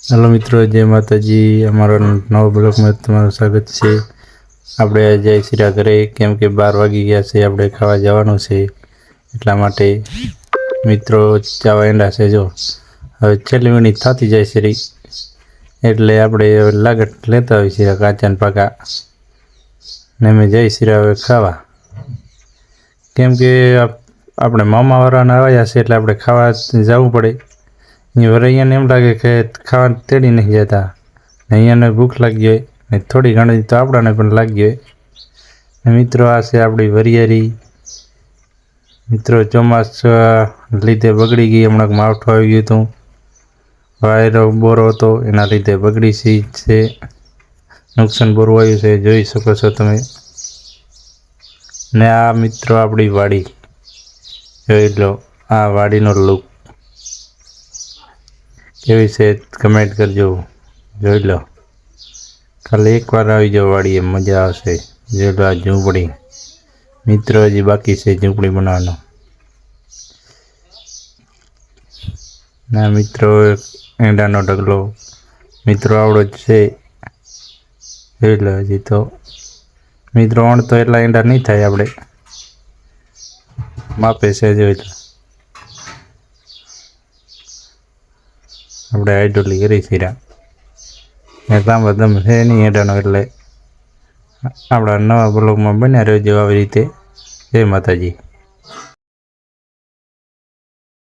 Hello मित्रों, जय माताजी। अमरा नवा ब्लॉग में तमारू स्वागत है। આપણે આજે સીધા ઘરે કેમ કે 12 વાગી ગયા છે, આપણે ખાવા જવાનું છે એટલા માટે મિત્રો ચાવા એંડા છે। જો હવે છેલ્લી મિનિટ થતી જાય છે રી એટલે આપણે લાગત લેતા હોય છે કાચા પાકા ને મેં જઈ સીરા હવે ખાવા કેમ કે આપણે મામા વાળાને આવ્યા છે એટલે આપણે ખાવા જવું પડે। અહીંયા એમ લાગે કે ખાવા તેડી નહીં જતા, અહીંયાને ભૂખ લાગી હોય ને થોડી ઘણી તો આપણાને પણ લાગી હોય। મિત્રો આ છે આપણી વરિયાળી। મિત્રો ચોમાસા લીધે બગડી ગઈ, હમણાં માવઠું આવી ગયું હતું, વાયરો બોરો હતો એના લીધે બગડી છે, નુકસાન બોરું આવ્યું છે, જોઈ શકો છો તમે। ને આ મિત્રો આપણી વાડી જોઈ લો, આ વાડીનો લુક કેવી છે કમેન્ટ કરજો। જોઈ લો, ખાલી એકવાર આવી જાઓ વાડીએ, મજા આવશે। જોઈ લો આ ઝૂંપડી, મિત્રો હજી બાકી છે ઝૂંપડી બનાવવાનો। ના મિત્રો એંડાનો ઢગલો મિત્રો આવડો જ છે। જોઈ લો હજી તો મિત્રો ઓણ તો એટલા એંડા નહીં થાય, આપણે માપે છે। જોઈ લો આપણે હાઇડ્રોલી કરી સીરા ને લાંબા દમ છે નહીં એડાનો, એટલે આપણા નવા બ્લોગમાં બન્યા રહેજો આવી રીતે। જય માતાજી।